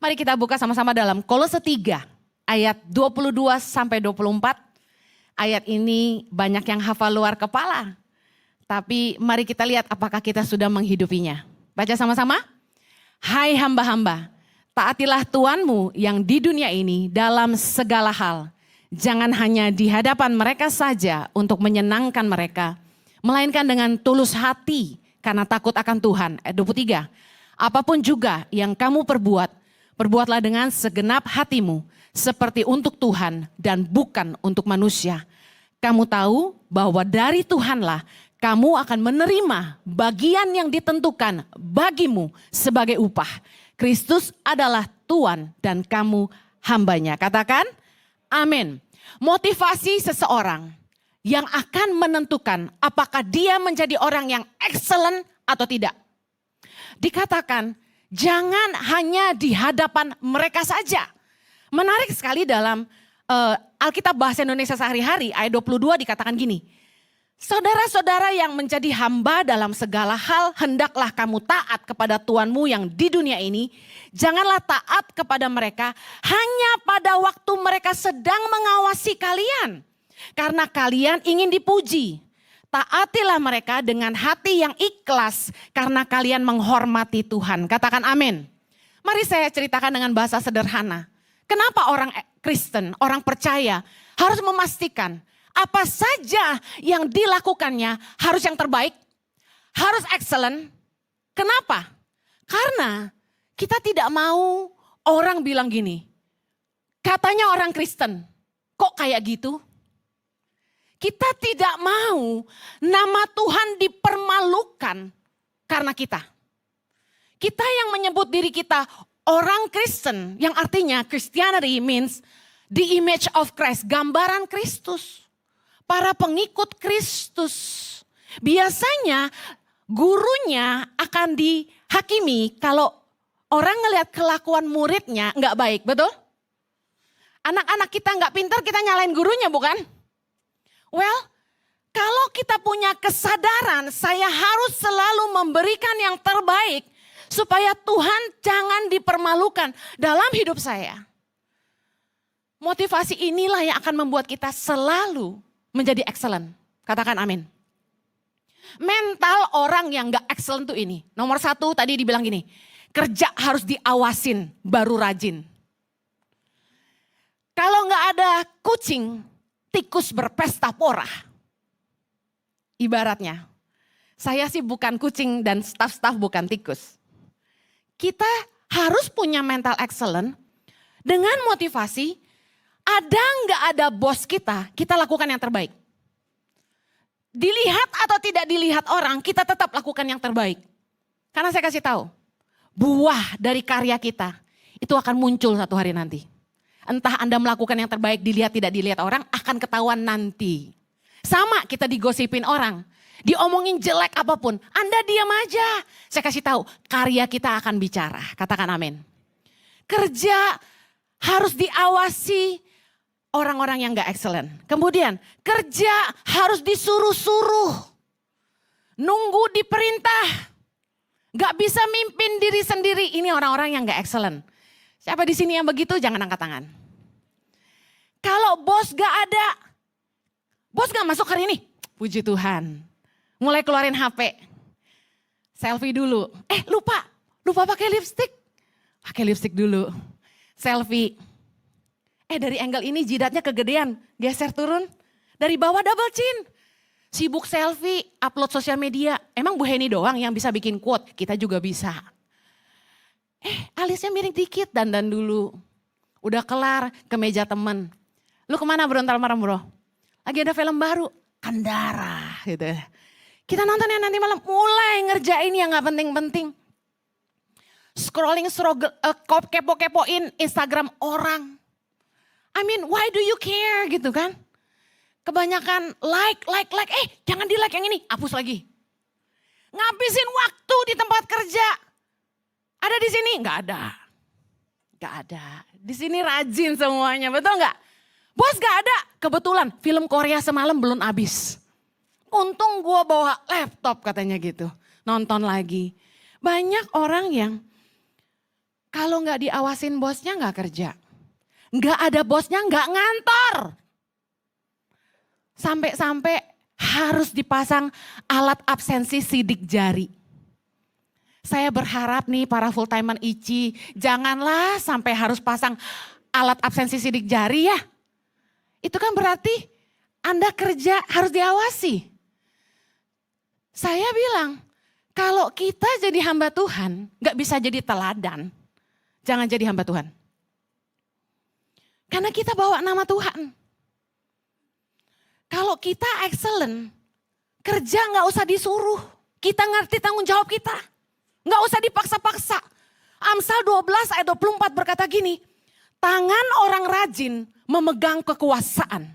Mari kita buka sama-sama dalam Kolose 3 ayat 22 sampai 24. Ayat ini banyak yang hafal luar kepala. Tapi mari kita lihat apakah kita sudah menghidupinya. Baca sama-sama. Hai hamba-hamba, taatilah Tuanmu yang di dunia ini dalam segala hal. Jangan hanya di hadapan mereka saja untuk menyenangkan mereka, melainkan dengan tulus hati karena takut akan Tuhan. Ayat 23. Apapun juga yang kamu perbuat, perbuatlah dengan segenap hatimu seperti untuk Tuhan dan bukan untuk manusia. Kamu tahu bahwa dari Tuhanlah kamu akan menerima bagian yang ditentukan bagimu sebagai upah. Kristus adalah Tuhan dan kamu hambanya. Katakan amin. Motivasi seseorang yang akan menentukan apakah dia menjadi orang yang excellent atau tidak. Dikatakan jangan hanya di hadapan mereka saja. Menarik sekali dalam Alkitab Bahasa Indonesia Sehari-hari ayat 22 dikatakan gini. Saudara-saudara yang menjadi hamba dalam segala hal, hendaklah kamu taat kepada Tuanmu yang di dunia ini. Janganlah taat kepada mereka hanya pada waktu mereka sedang mengawasi kalian. Karena kalian ingin dipuji. Taatilah mereka dengan hati yang ikhlas karena kalian menghormati Tuhan. Katakan amin. Mari saya ceritakan dengan bahasa sederhana. Kenapa orang Kristen, orang percaya harus memastikan apa saja yang dilakukannya harus yang terbaik, harus excellent. Kenapa? Karena kita tidak mau orang bilang gini, katanya orang Kristen, kok kayak gitu? Kita tidak mau nama Tuhan dipermalukan karena kita. Kita yang menyebut diri kita orang Kristen, yang artinya Christianity means the image of Christ, gambaran Kristus. Para pengikut Kristus. Biasanya gurunya akan dihakimi kalau orang ngelihat kelakuan muridnya nggak baik, betul? Anak-anak kita nggak pintar, kita nyalain gurunya bukan? Well, kalau kita punya kesadaran saya harus selalu memberikan yang terbaik supaya Tuhan jangan dipermalukan dalam hidup saya. Motivasi inilah yang akan membuat kita selalu menjadi excellent. Katakan amin. Mental orang yang gak excellent tuh ini. Nomor 1 tadi dibilang gini. Kerja harus diawasin baru rajin. Kalau gak ada kucing, tikus berpesta pora. Ibaratnya. Saya sih bukan kucing dan staf-staf bukan tikus. Kita harus punya mental excellent. Dengan motivasi. Ada nggak ada bos kita lakukan yang terbaik. Dilihat atau tidak dilihat orang, kita tetap lakukan yang terbaik. Karena saya kasih tahu, buah dari karya kita itu akan muncul satu hari nanti. Entah Anda melakukan yang terbaik, dilihat tidak dilihat orang, akan ketahuan nanti. Sama kita digosipin orang, diomongin jelek apapun, Anda diam aja. Saya kasih tahu, karya kita akan bicara. Katakan amin. Kerja harus diawasi orang-orang yang gak excellent. Kemudian kerja harus disuruh-suruh. Nunggu diperintah. Gak bisa mimpin diri sendiri. Ini orang-orang yang gak excellent. Siapa di sini yang begitu? Jangan angkat tangan. Kalau bos gak ada. Bos gak masuk hari ini. Puji Tuhan. Mulai keluarin HP. Selfie dulu. Lupa pakai lipstick. Pakai lipstick dulu. Selfie. Dari angle ini jidatnya kegedean, geser turun. Dari bawah double chin. Sibuk selfie, upload sosial media. Emang Bu Heni doang yang bisa bikin quote? Kita juga bisa. Alisnya miring dikit, dandan dulu. Udah kelar ke meja temen. Lu kemana bro, ntar malam bro? Lagi ada film baru, Kandara. Gitu. Kita nonton ya nanti malam, mulai ngerjain yang gak penting-penting. Scrolling, kepo-kepoin Instagram orang. I mean, why do you care gitu kan? Kebanyakan like. Jangan di like yang ini, hapus lagi. Ngabisin waktu di tempat kerja. Ada di sini? Nggak ada. Di sini rajin semuanya, betul nggak? Bos nggak ada. Kebetulan film Korea semalam belum habis. Untung gue bawa laptop katanya gitu. Nonton lagi. Banyak orang yang Kalau nggak diawasin bosnya nggak kerja. Nggak ada bosnya nggak ngantor. Sampai-sampai harus dipasang alat absensi sidik jari. Saya berharap nih para full timer ICI, janganlah sampai harus pasang alat absensi sidik jari ya. Itu kan berarti Anda kerja harus diawasi. Saya bilang, kalau kita jadi hamba Tuhan, gak bisa jadi teladan. Jangan jadi hamba Tuhan. Karena kita bawa nama Tuhan. Kalau kita excellent, kerja gak usah disuruh. Kita ngerti tanggung jawab kita. Gak usah dipaksa-paksa. Amsal 12 ayat 24 berkata gini, tangan orang rajin memegang kekuasaan.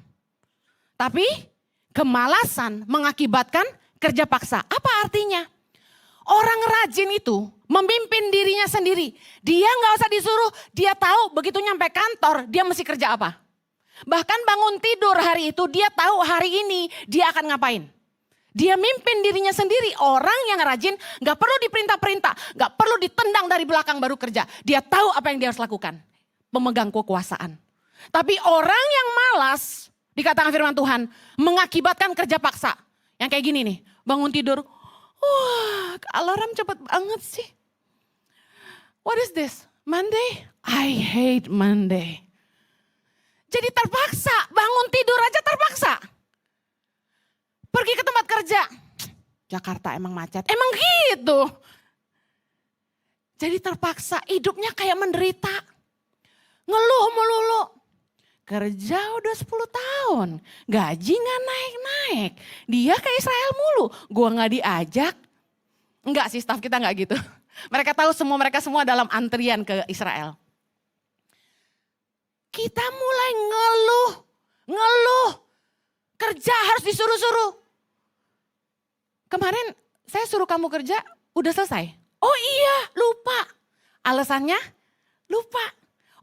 Tapi kemalasan mengakibatkan kerja paksa. Apa artinya? Orang rajin itu memimpin dirinya sendiri. Dia gak usah disuruh, dia tahu begitu nyampe kantor dia mesti kerja apa. Bahkan bangun tidur hari itu dia tahu hari ini dia akan ngapain. Dia mimpin dirinya sendiri. Orang yang rajin gak perlu diperintah-perintah, gak perlu ditendang dari belakang baru kerja. Dia tahu apa yang dia harus lakukan. Pemegang kekuasaan. Tapi orang yang malas, dikatakan firman Tuhan, mengakibatkan kerja paksa. Yang kayak gini nih, bangun tidur. Wah, alarm cepet banget sih. What is this? Monday? I hate Monday. Jadi terpaksa, bangun tidur aja terpaksa. Pergi ke tempat kerja. Jakarta emang macet, emang gitu. Jadi terpaksa, hidupnya kayak menderita. Ngeluh melulu. Kerja udah 10 tahun, gaji gak naik-naik. Dia ke Israel mulu, gua gak diajak. Enggak sih, staf kita gak gitu. Mereka semua dalam antrian ke Israel. Kita mulai ngeluh. Kerja harus disuruh-suruh. Kemarin saya suruh kamu kerja, udah selesai. Oh iya, lupa. Alasannya, lupa.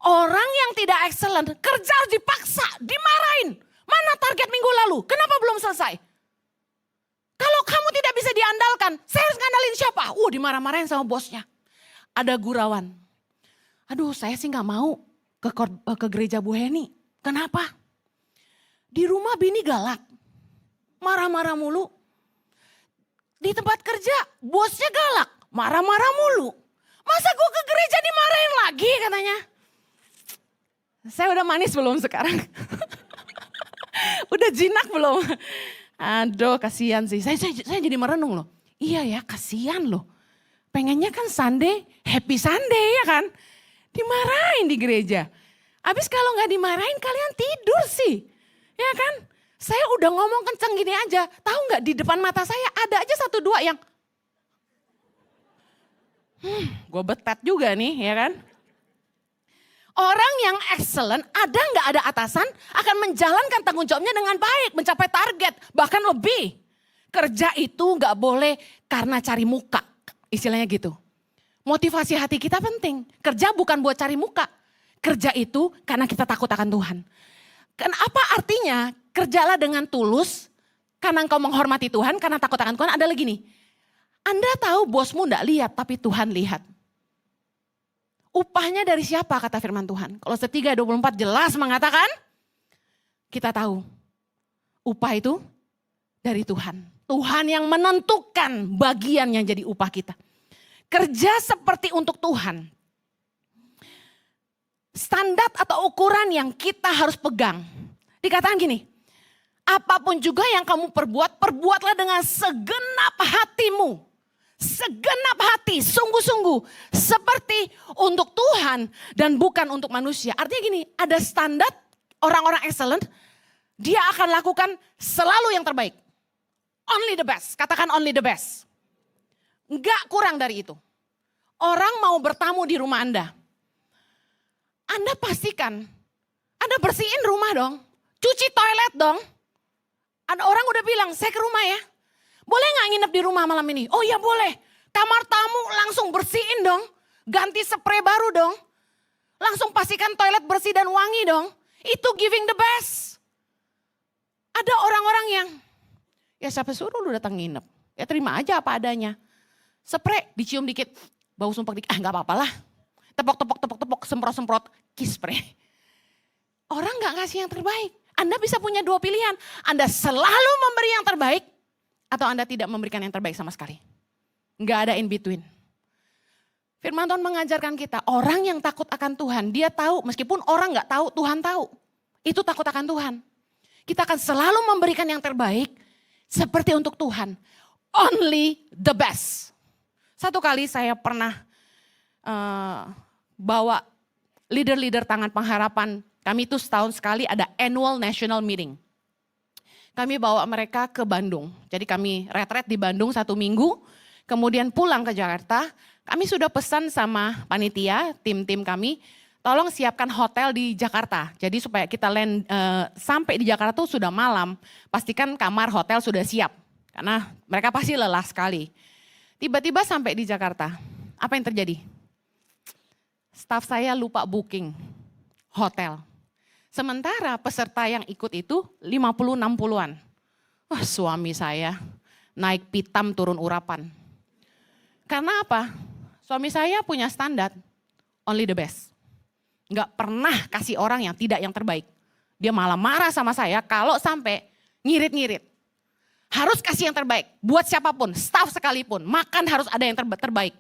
Orang yang tidak excellent, kerja harus dipaksa, dimarahin. Mana target minggu lalu? Kenapa belum selesai? Kalau kamu tidak bisa diandalkan, saya harus ngandalin siapa? Dimarah-marahin sama bosnya. Ada gurauan. Aduh, saya sih gak mau ke gereja Bu Heni. Kenapa? Di rumah bini galak. Marah-marah mulu. Di tempat kerja, bosnya galak. Marah-marah mulu. Masa gue ke gereja dimarahin lagi katanya. Saya udah manis belum sekarang? Udah jinak belum? Aduh kasihan sih. Saya jadi merenung loh. Iya ya kasihan loh. Pengennya kan Sunday, happy Sunday ya kan. Dimarahin di gereja. Habis kalau gak dimarahin kalian tidur sih. Ya kan. Saya udah ngomong kenceng gini aja. Tahu gak di depan mata saya ada aja 1-2 yang. Gue betet juga nih ya kan. Orang yang excellent, ada nggak ada atasan, akan menjalankan tanggung jawabnya dengan baik, mencapai target, bahkan lebih. Kerja itu nggak boleh karena cari muka, istilahnya gitu. Motivasi hati kita penting, kerja bukan buat cari muka. Kerja itu karena kita takut akan Tuhan. Kan apa artinya kerjalah dengan tulus, karena engkau menghormati Tuhan, karena takut akan Tuhan, adalah gini. Anda tahu bosmu nggak lihat, tapi Tuhan lihat. Upahnya dari siapa kata firman Tuhan? Kalau 3:24 jelas mengatakan, kita tahu upah itu dari Tuhan. Tuhan yang menentukan bagian yang jadi upah kita. Kerja seperti untuk Tuhan. Standar atau ukuran yang kita harus pegang. Dikatakan gini, apapun juga yang kamu perbuat, perbuatlah dengan segenap hatimu. Segenap hati, sungguh-sungguh. Seperti untuk Tuhan dan bukan untuk manusia. Artinya gini, ada standar orang-orang excellent. Dia akan lakukan selalu yang terbaik. Only the best, katakan only the best. Enggak kurang dari itu. Orang mau bertamu di rumah Anda. Anda pastikan, Anda bersihin rumah dong. Cuci toilet dong. Ada orang udah bilang, saya ke rumah ya. Boleh gak nginep di rumah malam ini? Oh ya boleh. Kamar tamu langsung bersihin dong. Ganti spray baru dong. Langsung pastikan toilet bersih dan wangi dong. Itu giving the best. Ada orang-orang yang, ya siapa suruh lu datang nginep. Ya terima aja apa adanya. Spray dicium dikit, bau sumpah dikit, gak apa-apa lah. tepok, semprot-semprot, kispray. Orang gak ngasih yang terbaik. Anda bisa punya dua pilihan. Anda selalu memberi yang terbaik, atau Anda tidak memberikan yang terbaik sama sekali. Gak ada in between. Firman Tuhan mengajarkan kita, orang yang takut akan Tuhan, dia tahu, meskipun orang gak tahu, Tuhan tahu. Itu takut akan Tuhan. Kita akan selalu memberikan yang terbaik, seperti untuk Tuhan. Only the best. Satu kali saya pernah bawa leader-leader Tangan Pengharapan. Kami itu setahun sekali ada annual national meeting. Kami bawa mereka ke Bandung. Jadi kami retret di Bandung 1 minggu. Kemudian pulang ke Jakarta. Kami sudah pesan sama panitia, tim-tim kami. Tolong siapkan hotel di Jakarta. Jadi supaya kita sampai di Jakarta tuh sudah malam. Pastikan kamar hotel sudah siap. Karena mereka pasti lelah sekali. Tiba-tiba sampai di Jakarta. Apa yang terjadi? Staf saya lupa booking hotel. Sementara peserta yang ikut itu 50-60-an. Wah, suami saya naik pitam turun urapan. Karena apa? Suami saya punya standar only the best. Nggak pernah kasih orang yang tidak yang terbaik. Dia malah marah sama saya kalau sampai ngirit-ngirit. Harus kasih yang terbaik buat siapapun, staff sekalipun. Makan harus ada yang terbaik.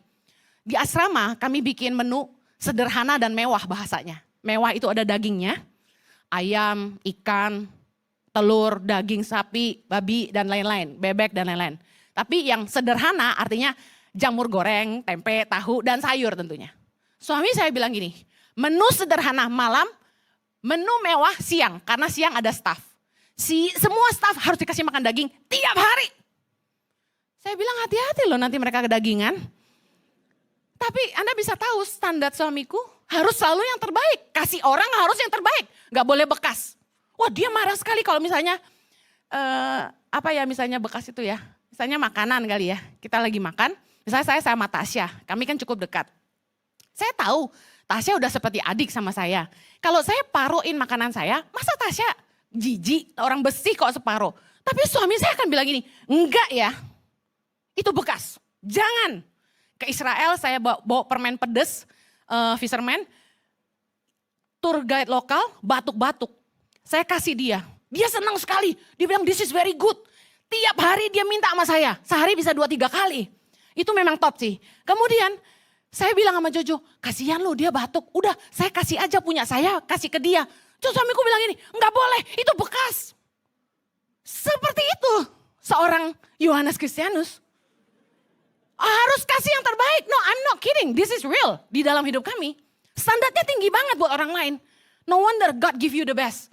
Di asrama kami bikin menu sederhana dan mewah bahasanya. Mewah itu ada dagingnya. Ayam, ikan, telur, daging sapi, babi, dan lain-lain. Bebek dan lain-lain. Tapi yang sederhana artinya jamur goreng, tempe, tahu, dan sayur tentunya. Suami saya bilang gini, menu sederhana malam, menu mewah siang. Karena siang ada staff. Semua staff harus dikasih makan daging tiap hari. Saya bilang hati-hati loh nanti mereka kedagingan. Tapi Anda bisa tahu standar suamiku harus selalu yang terbaik. Kasih orang harus yang terbaik. Gak boleh bekas. Wah dia marah sekali kalau misalnya, misalnya bekas itu ya. Misalnya makanan kali ya. Kita lagi makan, misalnya saya sama Tasya. Kami kan cukup dekat. Saya tahu Tasya udah seperti adik sama saya. Kalau saya paruin makanan saya, masa Tasya jijik, orang besi kok separuh. Tapi suami saya akan bilang gini, enggak ya. Itu bekas, jangan. Ke Israel saya bawa permen pedes, fisherman, tour guide lokal, batuk-batuk. Saya kasih dia senang sekali, dia bilang this is very good. Tiap hari dia minta sama saya, sehari bisa 2-3 kali. Itu memang top sih. Kemudian saya bilang sama Jojo, kasihan lu dia batuk, udah saya kasih aja punya saya, kasih ke dia. Terus suamiku bilang gini, enggak boleh, itu bekas. Seperti itu seorang Yohanes Kristianus. Harus kasih yang terbaik. No, I'm not kidding. This is real di dalam hidup kami. Standarnya tinggi banget buat orang lain. No wonder God give you the best.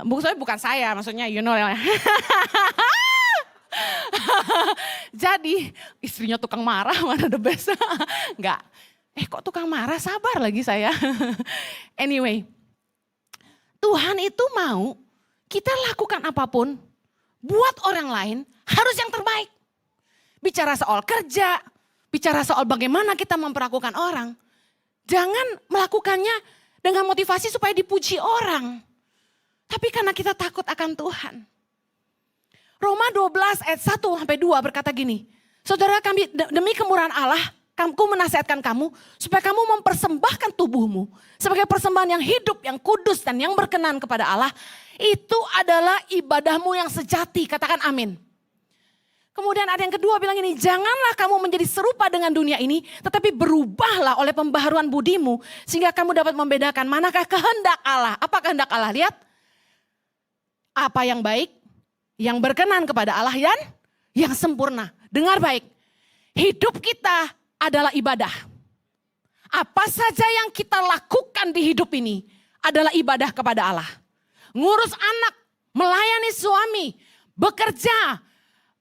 Bukan saya, maksudnya you know. Jadi istrinya tukang marah, mana the best. Enggak. Kok tukang marah, sabar lagi saya. Anyway, Tuhan itu mau kita lakukan apapun buat orang lain harus yang terbaik. Bicara soal kerja, bicara soal bagaimana kita memperlakukan orang. Jangan melakukannya dengan motivasi supaya dipuji orang. Tapi karena kita takut akan Tuhan. Roma 12 ayat 1-2 berkata gini. Saudara kami demi kemurahan Allah, aku menasihatkan kamu supaya kamu mempersembahkan tubuhmu sebagai persembahan yang hidup, yang kudus dan yang berkenan kepada Allah. Itu adalah ibadahmu yang sejati, katakan amin. Kemudian ada yang kedua bilang ini, janganlah kamu menjadi serupa dengan dunia ini, tetapi berubahlah oleh pembaharuan budimu, sehingga kamu dapat membedakan manakah kehendak Allah. Apa kehendak Allah? Lihat, apa yang baik, yang berkenan kepada Allah, dan yang sempurna. Dengar baik, hidup kita adalah ibadah. Apa saja yang kita lakukan di hidup ini adalah ibadah kepada Allah. Ngurus anak, melayani suami, bekerja,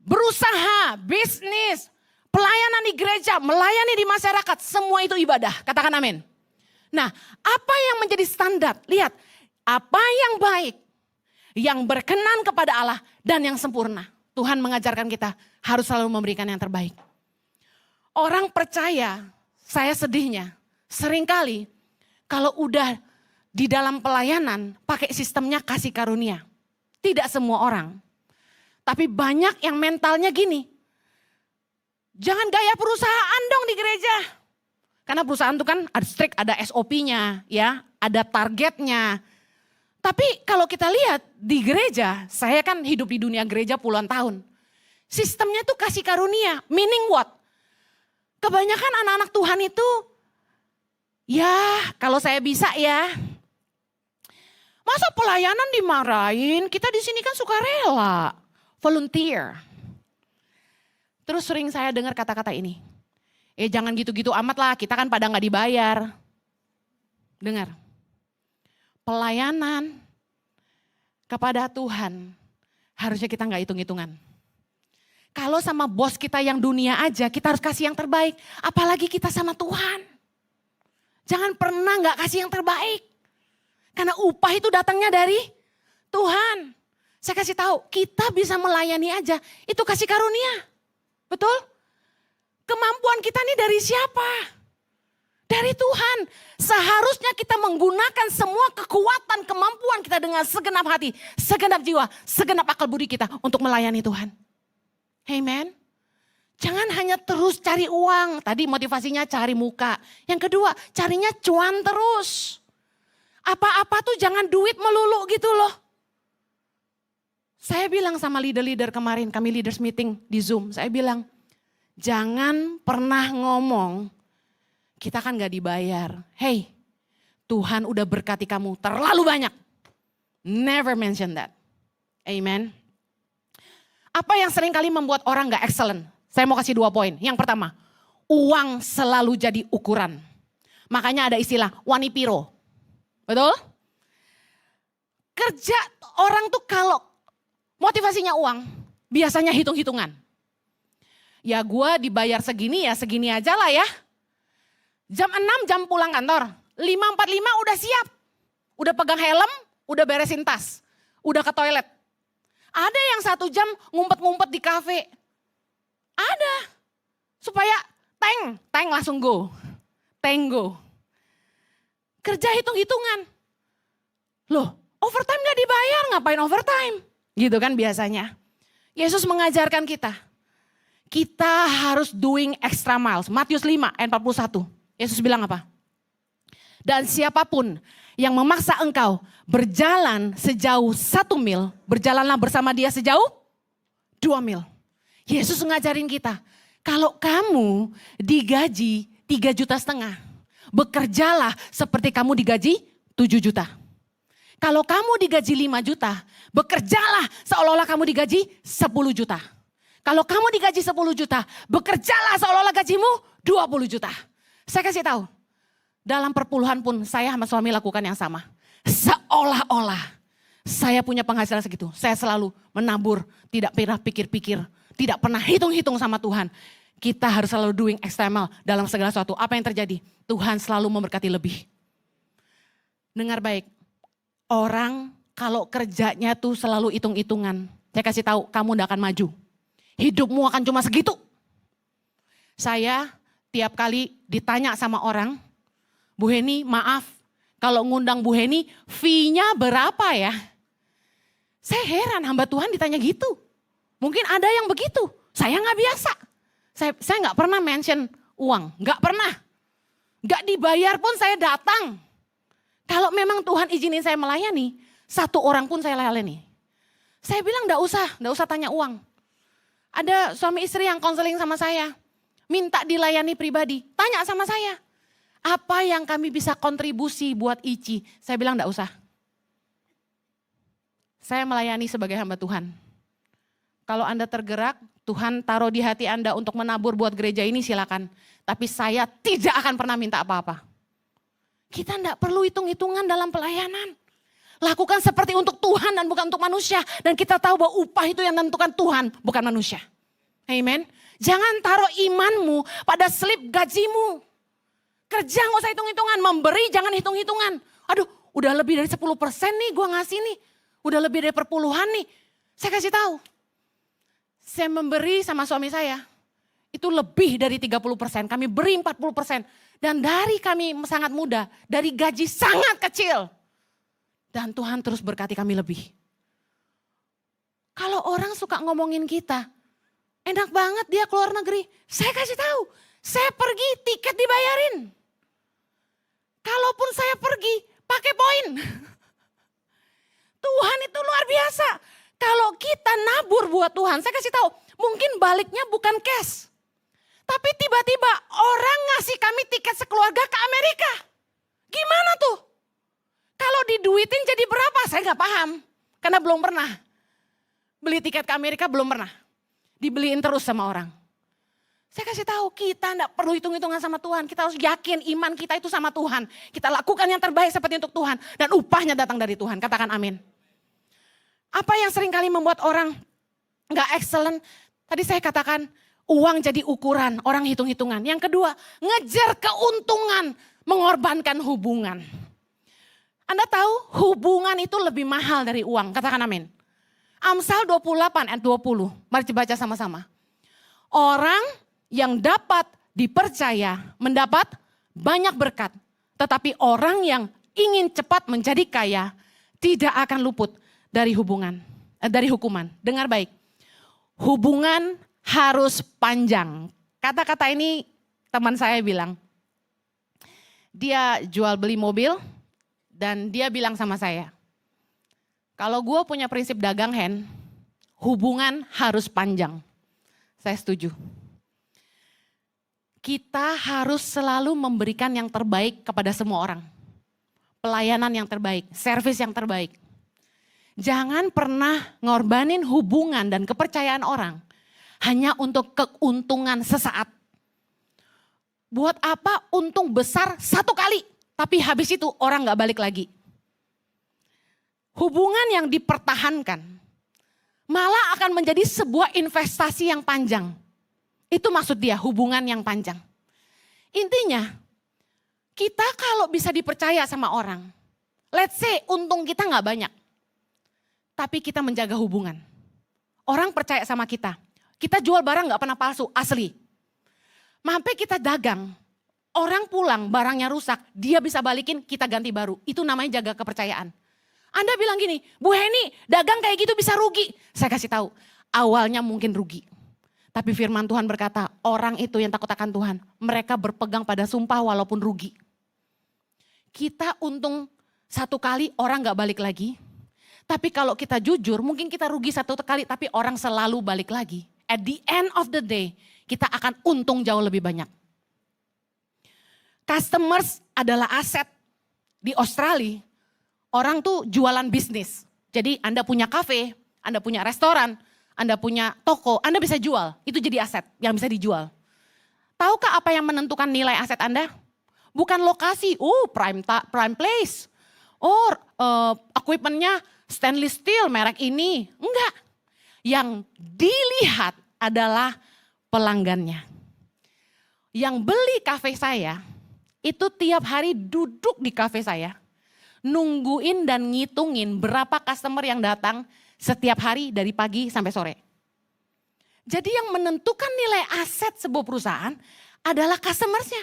berusaha, bisnis, pelayanan di gereja, melayani di masyarakat, semua itu ibadah. Katakan amin. Nah, apa yang menjadi standar? Lihat, apa yang baik, yang berkenan kepada Allah dan yang sempurna. Tuhan mengajarkan kita harus selalu memberikan yang terbaik. Orang percaya, saya sedihnya, seringkali kalau udah di dalam pelayanan pakai sistemnya kasih karunia. Tidak semua orang. Tapi banyak yang mentalnya gini. Jangan gaya perusahaan dong di gereja. Karena perusahaan itu kan ada strict, ada SOP-nya, ya, ada targetnya. Tapi kalau kita lihat di gereja, saya kan hidup di dunia gereja puluhan tahun. Sistemnya tuh kasih karunia, meaning what? Kebanyakan anak-anak Tuhan itu, ya kalau saya bisa ya, masa pelayanan dimarahin, kita di sini kan suka rela, volunteer. Terus sering saya dengar kata-kata ini, jangan gitu-gitu amat lah, kita kan pada gak dibayar. Dengar, pelayanan kepada Tuhan harusnya kita gak hitung-hitungan. Kalau sama bos kita yang dunia aja, kita harus kasih yang terbaik. Apalagi kita sama Tuhan. Jangan pernah gak kasih yang terbaik. Karena upah itu datangnya dari Tuhan. Saya kasih tahu, kita bisa melayani aja, itu kasih karunia. Betul? Kemampuan kita ini dari siapa? Dari Tuhan. Seharusnya kita menggunakan semua kekuatan, kemampuan kita dengan segenap hati, segenap jiwa, segenap akal budi kita untuk melayani Tuhan. Amen. Jangan hanya terus cari uang. Tadi motivasinya cari muka. Yang kedua, carinya cuan terus. Apa-apa tuh jangan duit melulu gitu loh. Saya bilang sama leader-leader kemarin, kami leaders meeting di Zoom. Saya bilang, jangan pernah ngomong, kita kan gak dibayar. Hey, Tuhan udah berkati kamu terlalu banyak. Never mention that. Amen. Apa yang sering kali membuat orang gak excellent? Saya mau kasih 2 poin. Yang pertama, uang selalu jadi ukuran. Makanya ada istilah wanipiro. Betul? Kerja orang tuh kalau motivasinya uang, biasanya hitung-hitungan. Ya gue dibayar segini ya segini aja lah ya. Jam 6 jam pulang kantor, 5:45 udah siap. Udah pegang helm, udah beresin tas, udah ke toilet. Ada yang 1 jam ngumpet-ngumpet di kafe. Ada. Supaya teng langsung go. Go. Kerja hitung-hitungan. Loh, overtime gak dibayar, ngapain overtime? Gitu kan biasanya. Yesus mengajarkan kita. Kita harus doing extra miles. Matius 5 ayat 41. Yesus bilang apa? Dan siapapun yang memaksa engkau berjalan sejauh 1 mil, berjalanlah bersama dia sejauh 2 mil. Yesus ngajarin kita, kalau kamu digaji 3,5 juta, bekerjalah seperti kamu digaji 7 juta. Kalau kamu digaji 5 juta, bekerjalah seolah-olah kamu digaji 10 juta. Kalau kamu digaji 10 juta, bekerjalah seolah-olah gajimu 20 juta. Saya kasih tahu, dalam perpuluhan pun saya sama suami lakukan yang sama. Seolah-olah saya punya penghasilan segitu. Saya selalu menabur, tidak pernah pikir-pikir, tidak pernah hitung-hitung sama Tuhan. Kita harus selalu doing extra mile dalam segala sesuatu. Apa yang terjadi? Tuhan selalu memberkati lebih. Dengar baik, orang kalau kerjanya tuh selalu hitung-hitungan. Saya kasih tahu, kamu tidak akan maju. Hidupmu akan cuma segitu. Saya tiap kali ditanya sama orang, Bu Heni maaf, kalau ngundang Bu Heni fee-nya berapa ya? Saya heran hamba Tuhan ditanya gitu. Mungkin ada yang begitu, saya nggak biasa. Saya nggak pernah mention uang, nggak pernah. Nggak dibayar pun saya datang. Kalau memang Tuhan izinin saya melayani, 1 orang pun saya layani. Saya bilang nggak usah tanya uang. Ada suami istri yang konseling sama saya, minta dilayani pribadi, tanya sama saya. Apa yang kami bisa kontribusi buat Ici? Saya bilang enggak usah. Saya melayani sebagai hamba Tuhan. Kalau Anda tergerak, Tuhan taruh di hati Anda untuk menabur buat gereja ini silakan. Tapi saya tidak akan pernah minta apa-apa. Kita enggak perlu hitung-hitungan dalam pelayanan. Lakukan seperti untuk Tuhan dan bukan untuk manusia. Dan kita tahu bahwa upah itu yang menentukan Tuhan, bukan manusia. Amen. Jangan taruh imanmu pada slip gajimu. Kerja gak usah hitung-hitungan, memberi jangan hitung-hitungan. Aduh udah lebih dari 10% nih gue ngasih nih. Udah lebih dari perpuluhan nih. Saya kasih tahu. Saya memberi sama suami saya. Itu lebih dari 30%, kami beri 40%. Dan dari kami sangat muda, dari gaji sangat kecil. Dan Tuhan terus berkati kami lebih. Kalau orang suka ngomongin kita, enak banget dia keluar negeri. Saya kasih tahu, Saya pergi, tiket dibayarin. Kalaupun saya pergi, pakai poin. Tuhan itu luar biasa. Kalau kita nabur buat Tuhan, saya kasih tahu, mungkin baliknya bukan cash. Tapi tiba-tiba orang ngasih kami tiket sekeluarga ke Amerika. Gimana tuh? Kalau diduitin jadi berapa? Saya nggak paham. Karena belum pernah. Beli tiket ke Amerika belum pernah. Dibeliin terus sama orang. Saya kasih tahu, kita enggak perlu hitung-hitungan sama Tuhan. Kita harus yakin iman kita itu sama Tuhan. Kita lakukan yang terbaik seperti untuk Tuhan. Dan upahnya datang dari Tuhan. Katakan amin. Apa yang seringkali membuat orang enggak excellent? Tadi saya katakan, uang jadi ukuran, orang hitung-hitungan. Yang kedua, ngejar keuntungan, mengorbankan hubungan. Anda tahu hubungan itu lebih mahal dari uang. Katakan amin. Amsal 28 ayat 20. Mari baca sama-sama. Orang yang dapat dipercaya mendapat banyak berkat. Tetapi orang yang ingin cepat menjadi kaya tidak akan luput dari hukuman. Dengar baik. Hubungan harus panjang. Kata-kata ini teman saya bilang. Dia jual beli mobil dan dia bilang sama saya. Kalau gue punya prinsip dagang hand, hubungan harus panjang. Saya setuju. Kita harus selalu memberikan yang terbaik kepada semua orang. Pelayanan yang terbaik, servis yang terbaik. Jangan pernah ngorbanin hubungan dan kepercayaan orang hanya untuk keuntungan sesaat. Buat apa untung besar satu kali, tapi habis itu orang gak balik lagi. Hubungan yang dipertahankan malah akan menjadi sebuah investasi yang panjang. Itu maksud dia, hubungan yang panjang. Intinya, kita kalau bisa dipercaya sama orang, let's say untung kita gak banyak, tapi kita menjaga hubungan. Orang percaya sama kita jual barang gak pernah palsu, asli. Sampai kita dagang, orang pulang barangnya rusak, dia bisa balikin, kita ganti baru. Itu namanya jaga kepercayaan. Anda bilang gini, Bu Heni dagang kayak gitu bisa rugi. Saya kasih tahu, awalnya mungkin rugi. Tapi firman Tuhan berkata, orang itu yang takut akan Tuhan, mereka berpegang pada sumpah walaupun rugi. Kita untung satu kali orang gak balik lagi. Tapi kalau kita jujur, mungkin kita rugi satu kali tapi orang selalu balik lagi. At the end of the day, kita akan untung jauh lebih banyak. Customers adalah aset. Di Australia, orang tuh jualan bisnis. Jadi Anda punya kafe, Anda punya restoran, Anda punya toko, Anda bisa jual. Itu jadi aset yang bisa dijual. Tahukah apa yang menentukan nilai aset Anda? Bukan lokasi, prime place. Equipmentnya stainless steel merek ini. Enggak. Yang dilihat adalah pelanggannya. Yang beli kafe saya, itu tiap hari duduk di kafe saya. Nungguin dan ngitungin berapa customer yang datang setiap hari dari pagi sampai sore. Jadi yang menentukan nilai aset sebuah perusahaan adalah customersnya.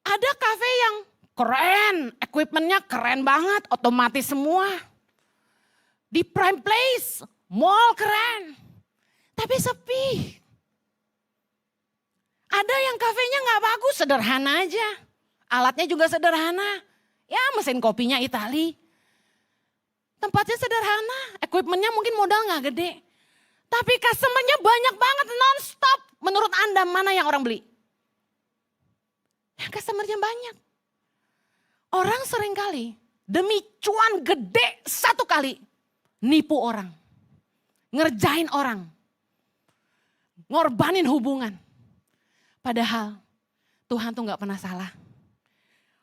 Ada kafe yang keren, equipmentnya keren banget, otomatis semua. Di prime place, mall keren, tapi sepi. Ada yang kafenya gak bagus, sederhana aja. Alatnya juga sederhana. Ya mesin kopinya Itali. Tempatnya sederhana, equipmentnya mungkin modal gak gede. Tapi customernya banyak banget non-stop. Menurut Anda mana yang orang beli? Yang customernya banyak. Orang seringkali demi cuan gede satu kali nipu orang. Ngerjain orang. Ngorbanin hubungan. Padahal Tuhan tuh gak pernah salah.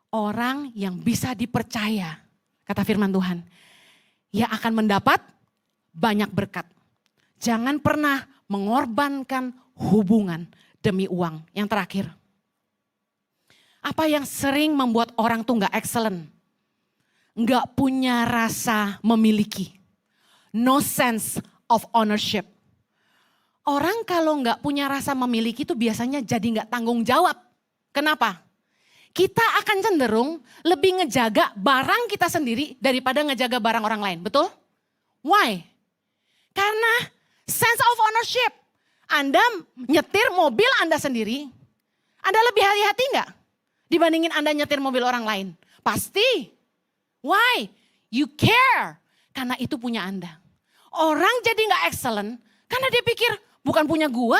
Orang yang bisa dipercaya, kata firman Tuhan, ia akan mendapat banyak berkat. Jangan pernah mengorbankan hubungan demi uang. Yang terakhir, apa yang sering membuat orang tuh gak excellent? Gak punya rasa memiliki. No sense of ownership. Orang kalau gak punya rasa memiliki itu biasanya jadi gak tanggung jawab. Kenapa? Kita akan cenderung lebih ngejaga barang kita sendiri daripada ngejaga barang orang lain. Betul? Why? Karena sense of ownership. Anda nyetir mobil Anda sendiri, Anda lebih hati-hati nggak dibandingin Anda nyetir mobil orang lain? Pasti. Why? You care. Karena itu punya Anda. Orang jadi nggak excellent karena dia pikir bukan punya gua,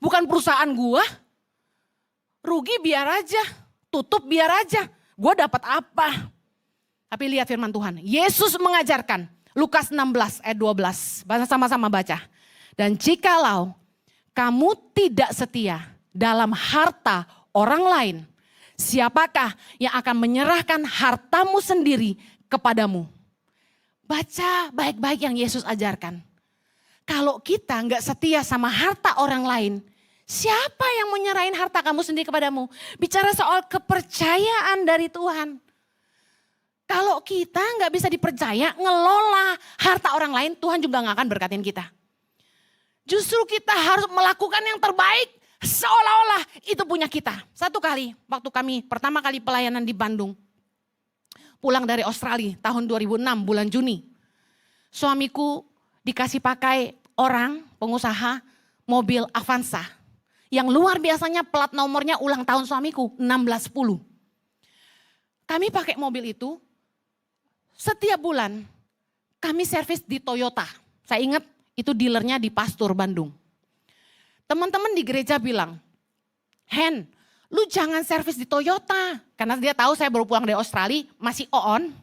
bukan perusahaan gua. Rugi biar aja, tutup biar aja. Gua dapat apa? Tapi lihat firman Tuhan. Yesus mengajarkan Lukas 16 ayat 12. Sama-sama baca. Dan jikalau kamu tidak setia dalam harta orang lain, siapakah yang akan menyerahkan hartamu sendiri kepadamu? Baca baik-baik yang Yesus ajarkan. Kalau kita nggak setia sama harta orang lain, siapa yang mau nyerahin harta kamu sendiri kepadamu? Bicara soal kepercayaan dari Tuhan. Kalau kita nggak bisa dipercaya ngelola harta orang lain, Tuhan juga nggak akan berkatin kita. Justru kita harus melakukan yang terbaik seolah-olah itu punya kita. Satu kali waktu kami pertama kali pelayanan di Bandung, pulang dari Australia tahun 2006 bulan Juni. Suamiku dikasih pakai orang pengusaha mobil Avanza. Yang luar biasanya plat nomornya ulang tahun suamiku 1610. Kami pakai mobil itu setiap bulan kami servis di Toyota. Saya ingat itu dealernya di Pastur Bandung. Teman-teman di gereja bilang, Hen, lu jangan servis di Toyota. Karena dia tahu saya baru pulang dari Australia, masih on.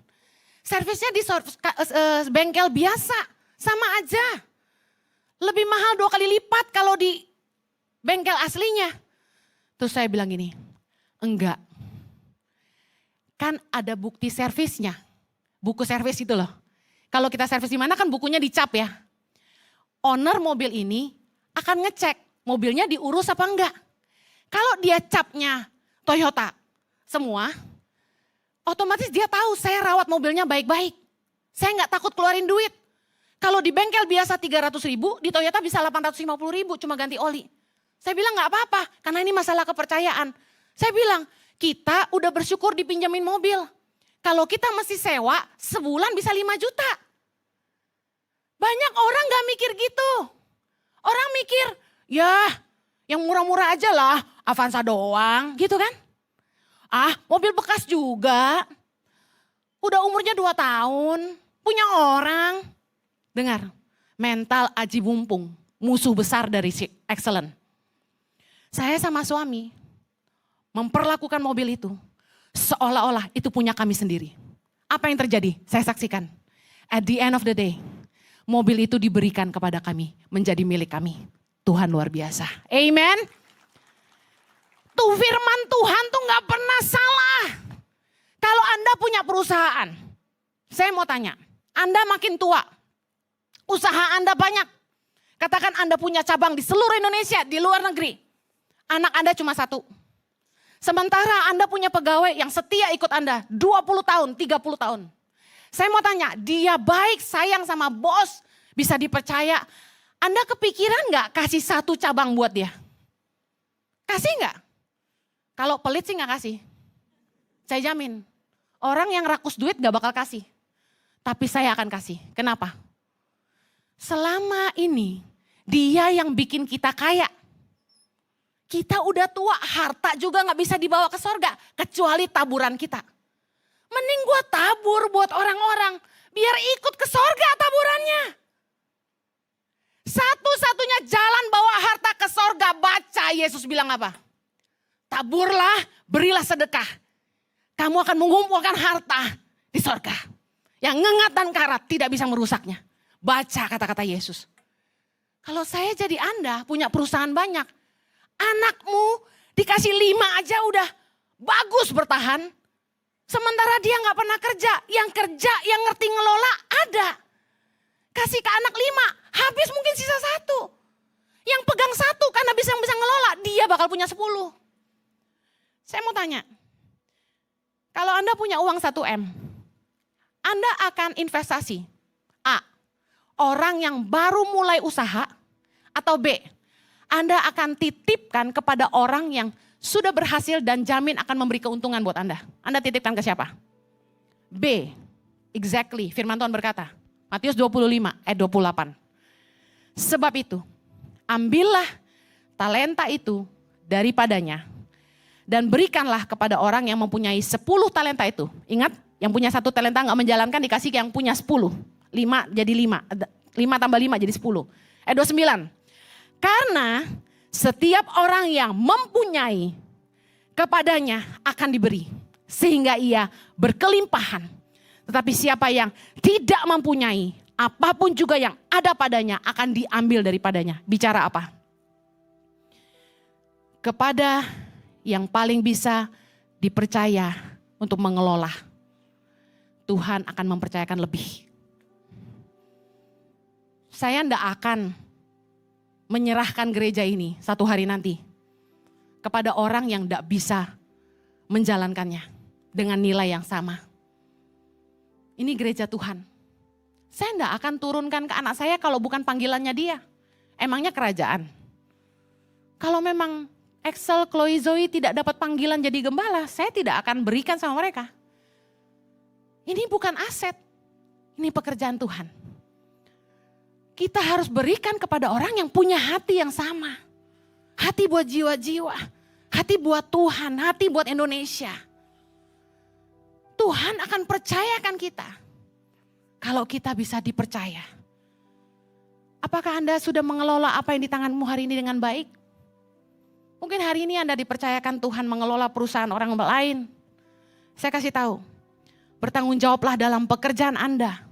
Servisnya di bengkel biasa, sama aja. Lebih mahal 2 kali lipat kalau di bengkel aslinya. Terus saya bilang gini, enggak. Kan ada bukti servisnya. Buku servis itu loh. Kalau kita servis di mana kan bukunya dicap ya. Owner mobil ini akan ngecek mobilnya diurus apa enggak. Kalau dia capnya Toyota semua, otomatis dia tahu saya rawat mobilnya baik-baik. Saya nggak takut keluarin duit. Kalau di bengkel biasa 300.000, di Toyota bisa 850.000 cuma ganti oli. Saya bilang nggak apa-apa karena ini masalah kepercayaan. Saya bilang kita udah bersyukur dipinjemin mobil. Kalau kita mesti sewa sebulan bisa 5 juta. Banyak orang gak mikir gitu. Orang mikir ya yang murah-murah aja lah, Avanza doang gitu kan. Ah mobil bekas juga, udah umurnya 2 tahun, punya orang. Dengar, mental aji mumpung, musuh besar dari excellent. Saya sama suami memperlakukan mobil itu seolah-olah itu punya kami sendiri. Apa yang terjadi? Saya saksikan. At the end of the day, mobil itu diberikan kepada kami, menjadi milik kami. Tuhan luar biasa. Amen. Tuh firman Tuhan tuh gak pernah salah. Kalau Anda punya perusahaan, saya mau tanya, Anda makin tua, usaha Anda banyak. Katakan Anda punya cabang di seluruh Indonesia, di luar negeri. Anak Anda cuma 1. Sementara Anda punya pegawai yang setia ikut Anda 20 tahun, 30 tahun. Saya mau tanya, dia baik, sayang sama bos, bisa dipercaya. Anda kepikiran gak kasih 1 cabang buat dia? Kasih gak? Kalau pelit sih gak kasih. Saya jamin, orang yang rakus duit gak bakal kasih. Tapi saya akan kasih. Kenapa? Selama ini dia yang bikin kita kaya. Kita udah tua, harta juga gak bisa dibawa ke sorga. Kecuali taburan kita. Mending gue tabur buat orang-orang. Biar ikut ke sorga taburannya. Satu-satunya jalan bawa harta ke sorga. Baca Yesus bilang apa? Taburlah, berilah sedekah. Kamu akan mengumpulkan harta di sorga. Yang ngengat dan karat tidak bisa merusaknya. Baca kata-kata Yesus. Kalau saya jadi Anda punya perusahaan banyak. Anakmu dikasih 5 aja udah bagus bertahan. Sementara dia gak pernah kerja. Yang kerja, yang ngerti ngelola ada. Kasih ke anak 5, habis mungkin sisa 1. Yang pegang 1 karena bisa ngelola, dia bakal punya 10. Saya mau tanya, kalau Anda punya uang 1 M, Anda akan investasi. A, orang yang baru mulai usaha, atau B, Anda akan titipkan kepada orang yang sudah berhasil dan jamin akan memberi keuntungan buat Anda. Anda titipkan ke siapa? B, exactly, firman Tuhan berkata, Matius 25 ayat 28. Sebab itu, ambillah talenta itu daripadanya dan berikanlah kepada orang yang mempunyai 10 talenta itu. Ingat, yang punya 1 talenta nggak menjalankan, dikasih yang punya 10. 5 jadi 5. 5 tambah 5 jadi 10. 29. Karena setiap orang yang mempunyai, kepadanya akan diberi, sehingga ia berkelimpahan. Tetapi siapa yang tidak mempunyai, apapun juga yang ada padanya akan diambil daripadanya. Bicara apa? Kepada yang paling bisa dipercaya untuk mengelola, Tuhan akan mempercayakan lebih. Saya tidak akan menyerahkan gereja ini satu hari nanti kepada orang yang tidak bisa menjalankannya dengan nilai yang sama. Ini gereja Tuhan. Saya tidak akan turunkan ke anak saya kalau bukan panggilannya dia. Emangnya kerajaan. Kalau memang Excel, Chloe, Zoe tidak dapat panggilan jadi gembala, saya tidak akan berikan sama mereka. Ini bukan aset, ini pekerjaan Tuhan. Kita harus berikan kepada orang yang punya hati yang sama. Hati buat jiwa-jiwa, hati buat Tuhan, hati buat Indonesia. Tuhan akan percayakan kita kalau kita bisa dipercaya. Apakah Anda sudah mengelola apa yang di tanganmu hari ini dengan baik? Mungkin hari ini Anda dipercayakan Tuhan mengelola perusahaan orang lain. Saya kasih tahu, bertanggung jawablah dalam pekerjaan Anda.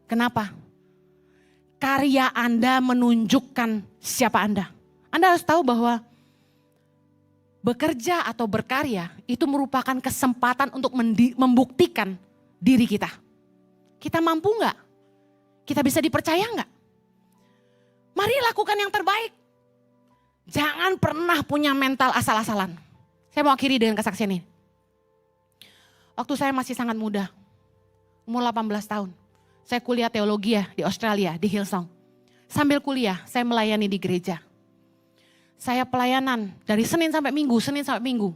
Kenapa? Karya Anda menunjukkan siapa Anda. Anda harus tahu bahwa bekerja atau berkarya itu merupakan kesempatan untuk membuktikan diri kita. Kita mampu nggak? Kita bisa dipercaya nggak? Mari lakukan yang terbaik. Jangan pernah punya mental asal-asalan. Saya mau akhiri dengan kesaksian ini. Waktu saya masih sangat muda, umur 18 tahun. Saya kuliah teologi di Australia, di Hillsong. Sambil kuliah, saya melayani di gereja. Saya pelayanan dari Senin sampai Minggu,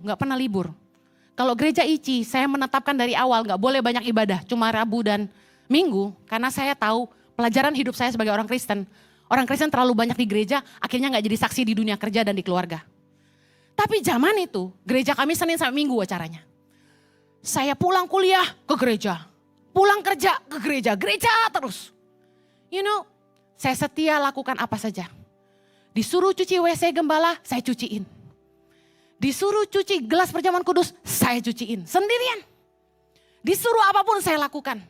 gak pernah libur. Kalau gereja ICI, saya menetapkan dari awal gak boleh banyak ibadah, cuma Rabu dan Minggu. Karena saya tahu pelajaran hidup saya sebagai orang Kristen. Orang Kristen terlalu banyak di gereja, akhirnya gak jadi saksi di dunia kerja dan di keluarga. Tapi zaman itu, gereja kami Senin sampai Minggu acaranya. Saya pulang kuliah ke gereja, pulang kerja ke gereja, gereja terus. You know, saya setia lakukan apa saja. Disuruh cuci WC gembala, saya cuciin. Disuruh cuci gelas perjamuan kudus, saya cuciin sendirian. Disuruh apapun saya lakukan.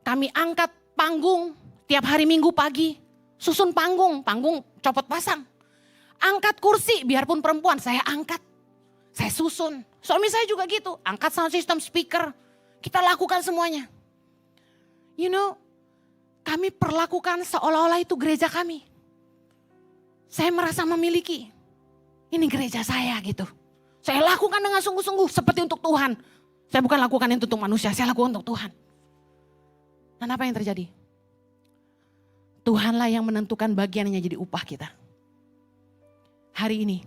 Kami angkat panggung tiap hari Minggu pagi. Susun panggung copot pasang. Angkat kursi, biarpun perempuan saya angkat. Saya susun. Suami saya juga gitu, angkat sound system, speaker. Kita lakukan semuanya. You know, kami perlakukan seolah-olah itu gereja kami. Saya merasa memiliki. Ini gereja saya gitu. Saya lakukan dengan sungguh-sungguh seperti untuk Tuhan. Saya bukan lakukan itu untuk manusia, saya lakukan untuk Tuhan. Dan apa yang terjadi? Tuhanlah yang menentukan bagiannya jadi upah kita. Hari ini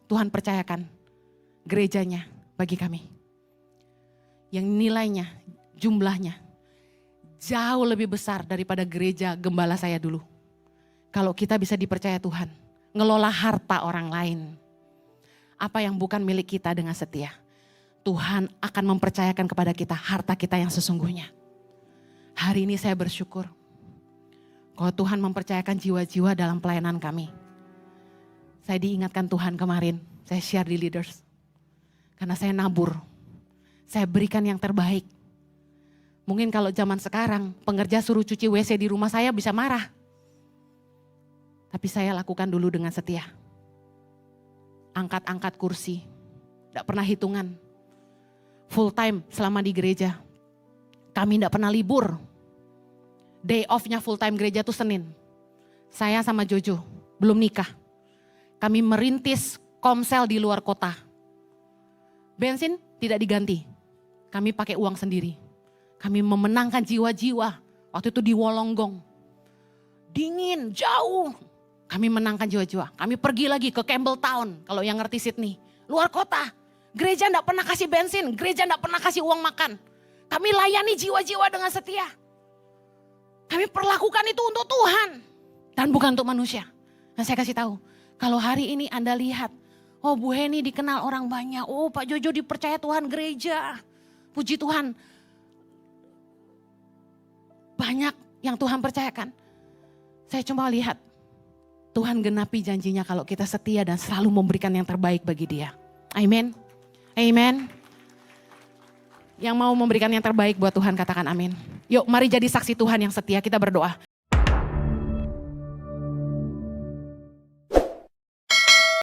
Tuhan percayakan gerejanya bagi kami. Yang nilainya, jumlahnya jauh lebih besar daripada gereja gembala saya dulu. Kalau kita bisa dipercaya Tuhan, ngelola harta orang lain. Apa yang bukan milik kita dengan setia. Tuhan akan mempercayakan kepada kita harta kita yang sesungguhnya. Hari ini saya bersyukur. Kalau Tuhan mempercayakan jiwa-jiwa dalam pelayanan kami. Saya diingatkan Tuhan kemarin, saya share di leaders. Karena saya nabur, saya berikan yang terbaik. Mungkin kalau zaman sekarang, pengerja suruh cuci WC di rumah saya bisa marah. Tapi saya lakukan dulu dengan setia. Angkat-angkat kursi, tidak pernah hitungan. Full time selama di gereja. Kami tidak pernah libur. Day off-nya full time gereja itu Senin. Saya sama Jojo belum nikah. Kami merintis komsel di luar kota. Bensin tidak diganti. Kami pakai uang sendiri. Kami memenangkan jiwa-jiwa. Waktu itu di Wollongong. Dingin, jauh. Kami menangkan jiwa-jiwa. Kami pergi lagi ke Campbelltown. Kalau yang ngerti Sydney. Luar kota. Gereja enggak pernah kasih bensin. Gereja enggak pernah kasih uang makan. Kami layani jiwa-jiwa dengan setia. Kami perlakukan itu untuk Tuhan. Dan bukan untuk manusia. Nah saya kasih tahu, kalau hari ini Anda lihat, oh Bu Heni dikenal orang banyak, oh Pak Jojo dipercaya Tuhan gereja. Puji Tuhan, banyak yang Tuhan percayakan. Saya cuma lihat, Tuhan genapi janjinya kalau kita setia dan selalu memberikan yang terbaik bagi dia. Amin. Amin. Yang mau memberikan yang terbaik buat Tuhan katakan amin. Yuk mari jadi saksi Tuhan yang setia, kita berdoa.